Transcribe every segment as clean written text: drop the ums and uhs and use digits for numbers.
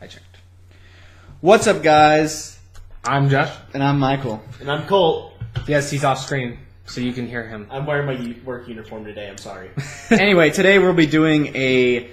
I checked. What's up, guys? I'm Josh. And I'm Michael. And I'm Colt. Yes, he's off screen, so you can hear him. I'm wearing my work uniform today, I'm sorry. Anyway, today we'll be doing a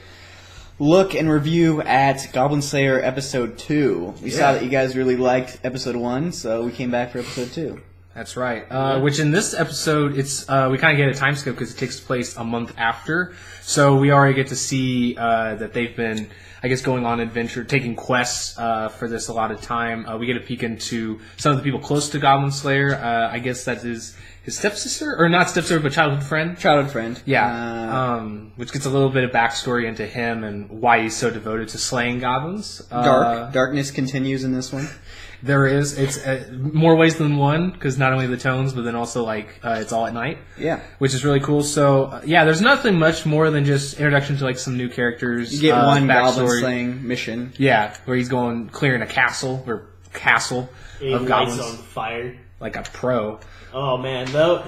look and review at Goblin Slayer Episode 2. We saw that you guys really liked Episode 1, so we came back for Episode 2. That's right. Which in this episode, it's we kind of get a time skip because it takes place a month after. So we already get to see that they've been, I guess, going on adventure, taking quests for this a lot of time. We get a peek into some of the people close to Goblin Slayer. I guess that is his stepsister, or not stepsister, but childhood friend. Childhood friend. Yeah. Which gets a little bit of backstory into him and why he's so devoted to slaying goblins. Darkness continues in this one. There is. It's more ways than one, because not only the tones, but then also it's all at night. Yeah. Which is really cool. So, there's nothing much more than just introduction to some new characters. You get one goblin backstory. slaying mission. Yeah, where he's going clearing a castle of goblins. On fire. Like a pro. Oh man, though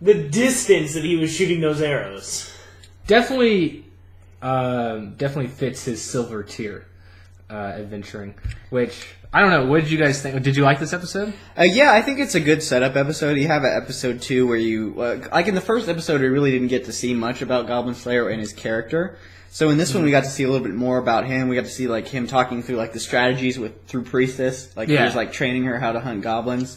the distance that he was shooting those arrows. Definitely fits his silver tier adventuring, which I don't know. What did you guys think? Did you like this episode? Yeah, I think it's a good setup episode. You have an episode 2 where you, like in the first episode, we really didn't get to see much about Goblin Slayer and his character. So in this one, we got to see a little bit more about him. We got to see him talking through the strategies through Priestess. He was training her how to hunt goblins.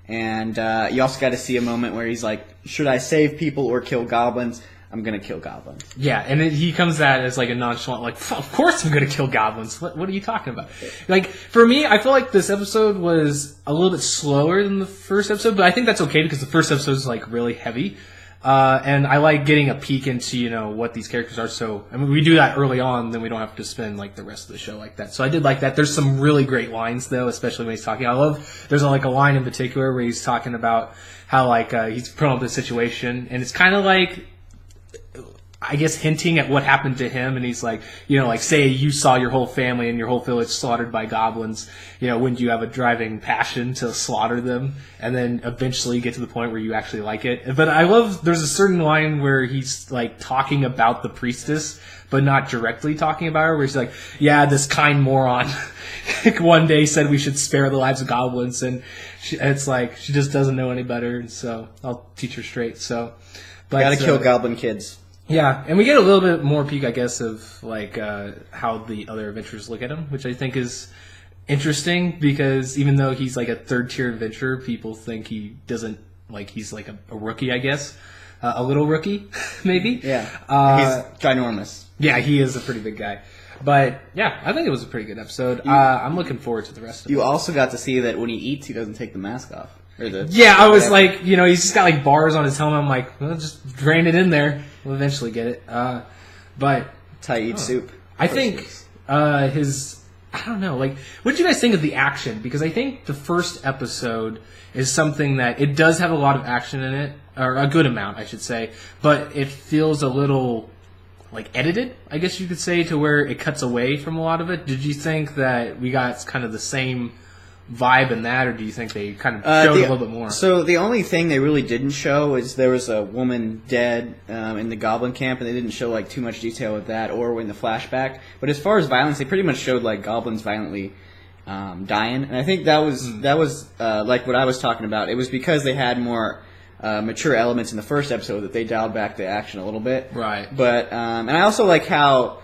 And you also got to see a moment where he's like, should I save people or kill goblins? I'm going to kill goblins. Yeah, and he comes at it as a nonchalant, of course I'm going to kill goblins. What are you talking about? For me, I feel like this episode was a little bit slower than the first episode, but I think that's okay because the first episode is really heavy. And I like getting a peek into, what these characters are. So, we do that early on, then we don't have to spend the rest of the show like that. So I did like that. There's some really great lines though, especially when he's talking. There's a line in particular where he's talking about how he's put up this situation, and it's kind of I guess hinting at what happened to him, and he's say you saw your whole family and your whole village slaughtered by goblins, wouldn't you have a driving passion to slaughter them, and then eventually get to the point where you actually like it. But I love, there's a certain line where he's talking about the priestess, but not directly talking about her, where he's this kind moron one day said we should spare the lives of goblins, and she just doesn't know any better, so I'll teach her straight. So, but gotta kill goblin kids. Yeah, and we get a little bit more peek, I guess, of how the other adventurers look at him, which I think is interesting because even though he's a third-tier adventurer, people think he doesn't he's a rookie, I guess, a little rookie, maybe. Yeah, he's ginormous. Yeah, he is a pretty big guy. But yeah, I think it was a pretty good episode. I'm looking forward to the rest of it. You also got to see that when he eats, he doesn't take the mask off. I was he's just got bars on his helmet. I'm well, just drain it in there. We'll eventually get it. But that's how you eat soup. I think I don't know. What did you guys think of the action? Because I think the first episode is something that it does have a lot of action in it, or a good amount, I should say. But it feels a little edited, I guess you could say, to where it cuts away from a lot of it. Did you think that we got kind of the same vibe in that, or do you think they kind of showed a little bit more? So the only thing they really didn't show is there was a woman dead in the goblin camp, and they didn't show too much detail with that or in the flashback. But as far as violence, they pretty much showed goblins violently dying, and I think that was what I was talking about. It was because they had more mature elements in the first episode that they dialed back the action a little bit. Right. But and I also like how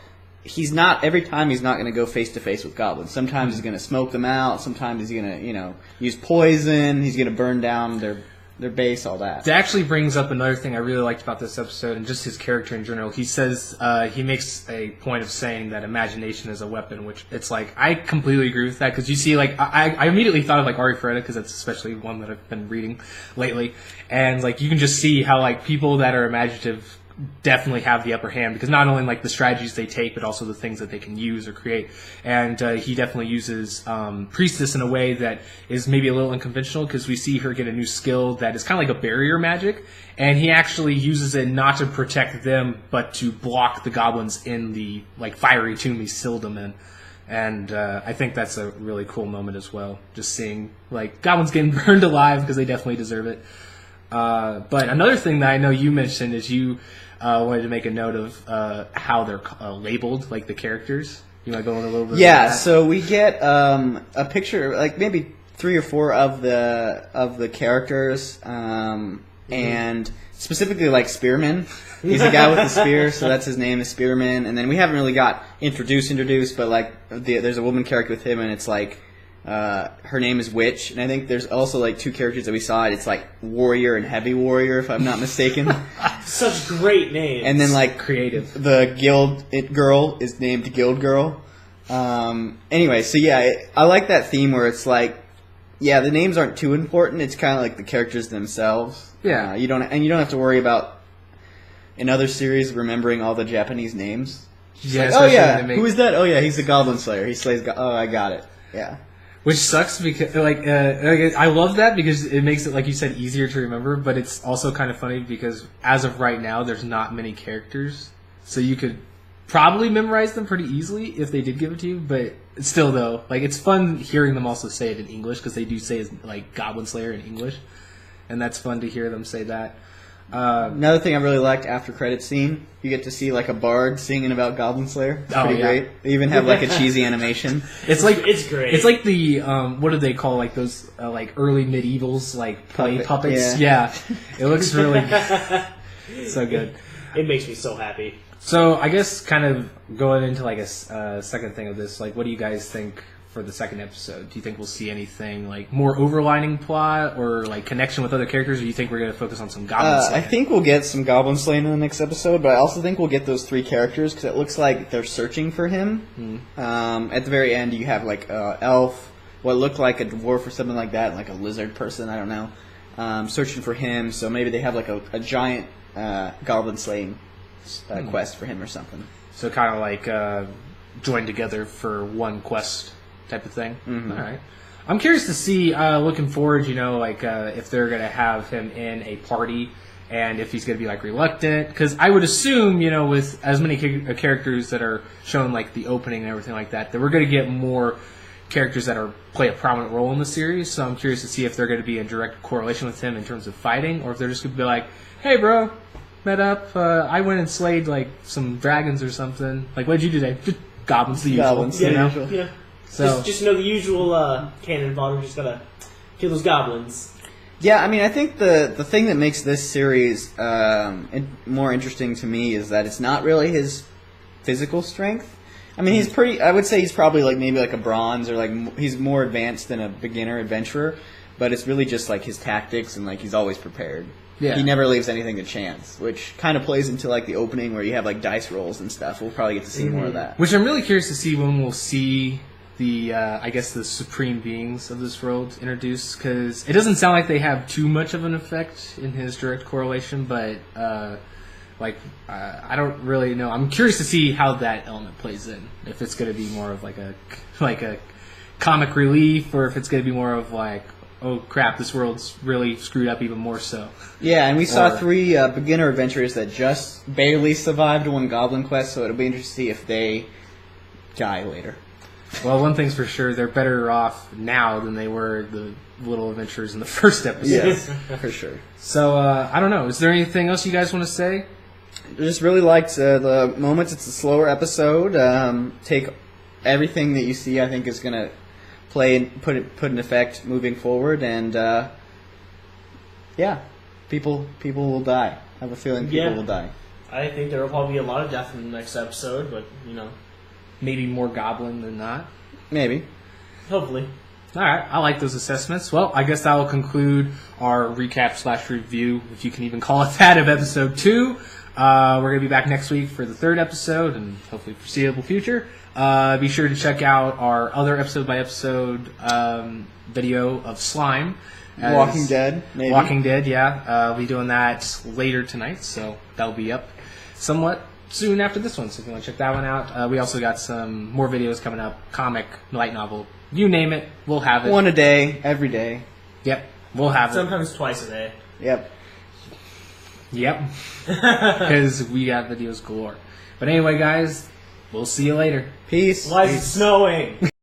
every time he's not going to go face to face with goblins. Sometimes he's going to smoke them out. Sometimes he's going to, use poison. He's going to burn down their base, all that. That actually brings up another thing I really liked about this episode and just his character in general. He says, he makes a point of saying that imagination is a weapon, which it's I completely agree with that because you see, I immediately thought of Ari Feretta because that's especially one that I've been reading lately. And you can just see how people that are imaginative definitely have the upper hand because not only the strategies they take but also the things that they can use or create, and he definitely uses Priestess in a way that is maybe a little unconventional because we see her get a new skill that is kind of like a barrier magic, and he actually uses it not to protect them but to block the goblins in the fiery tomb he sealed them in. And I think that's a really cool moment as well, just seeing goblins getting burned alive because they definitely deserve it. But another thing that I know you mentioned is you wanted to make a note of how they're labeled, the characters. You might go in a little bit. Yeah, so we get a picture, like maybe 3 or 4 of the characters, and specifically like Spearman. He's a guy with a spear, so that's his name is Spearman. And then we haven't really got introduced, but like there's a woman character with him, and it's like her name is Witch. And I think there's also like 2 characters that we saw. It's like Warrior and Heavy Warrior, if I'm not mistaken. Such great names. And then like creative. The Guild Girl is named Guild Girl. Anyway, so yeah, I like that theme where it's like, yeah, the names aren't too important. It's kind of like the characters themselves. Yeah, you don't have to worry about in other series remembering all the Japanese names. Yeah. Like, oh yeah, who is that? Oh yeah, he's the Goblin Slayer. He slays. Oh, I got it. Yeah. Which sucks because I love that because it makes it, like you said, easier to remember. But it's also kind of funny because as of right now, there's not many characters, so you could probably memorize them pretty easily if they did give it to you. But still, though, like it's fun hearing them also say it in English because they do say like Goblin Slayer in English, and that's fun to hear them say that. Another thing I really liked after credits scene, you get to see like a bard singing about Goblin Slayer. It's pretty great. They even have like a cheesy animation. It's great. It's like the what do they call like those like early medievals like play puppets? Yeah. It looks really so good. It makes me so happy. So I guess kind of going into like a second thing of this, like what do you guys think for the second episode? Do you think we'll see anything like more overlining plot or like connection with other characters, or do you think we're going to focus on some goblin slaying? I think we'll get some goblin slaying in the next episode, but I also think we'll get those 3 characters because it looks like they're searching for him. At the very end, you have like elf, what looked like a dwarf or something like that, like a lizard person, I don't know, searching for him. So maybe they have like a giant goblin slaying quest for him or something. So kind of like join together for one quest type of thing. Mm-hmm. All right. I'm curious to see, looking forward, like if they're going to have him in a party and if he's going to be like reluctant. Because I would assume, with as many characters that are shown like the opening and everything like that we're going to get more characters that play a prominent role in the series. So I'm curious to see if they're going to be in direct correlation with him in terms of fighting, or if they're just going to be like, hey, bro, met up. I went and slayed like some dragons or something. Like, what did you do today? Just goblins, the usual. Goblins, Yeah. So just the usual canon fodder. Just gotta kill those goblins. Yeah, I mean, I think the thing that makes this series more interesting to me is that it's not really his physical strength. I mean, he's pretty. I would say he's probably like maybe like a bronze, or like he's more advanced than a beginner adventurer. But it's really just like his tactics and like he's always prepared. Yeah. He never leaves anything to chance, which kind of plays into like the opening where you have like dice rolls and stuff. We'll probably get to see more of that. Which I'm really curious to see when we'll see the I guess the supreme beings of this world introduced, because it doesn't sound like they have too much of an effect in his direct correlation, but I don't really know. I'm curious to see how that element plays in. If it's going to be more of like a comic relief, or if it's going to be more of like, oh crap, this world's really screwed up even more so. Yeah, and we saw 3 beginner adventurers that just barely survived one goblin quest, so it'll be interesting to see if they die later. Well, one thing's for sure, they're better off now than they were the little adventurers in the first episode. Yes, for sure. So, I don't know. Is there anything else you guys want to say? I just really liked the moments. It's a slower episode. Take everything that you see, I think, is going to play and put in effect moving forward. And, yeah, people will die. I have a feeling people will die. I think there will probably be a lot of death in the next episode, but, Maybe more goblin than not. Maybe. Hopefully. All right, I like those assessments. Well, I guess that will conclude our recap/review, if you can even call it that, of episode 2. We're going to be back next week for the 3rd episode, and hopefully foreseeable future. Be sure to check out our other episode-by-episode video of Slime. Walking Dead, maybe. Walking Dead, yeah. I'll be doing that later tonight, so that'll be up somewhat soon after this one, so if you want to check that one out. We also got some more videos coming up, comic, light novel, you name it, we'll have it. One a day, every day. Yep, we'll have it. Sometimes twice a day. Yep. Because we got videos galore. But anyway, guys, we'll see you later. Peace. Why is it snowing?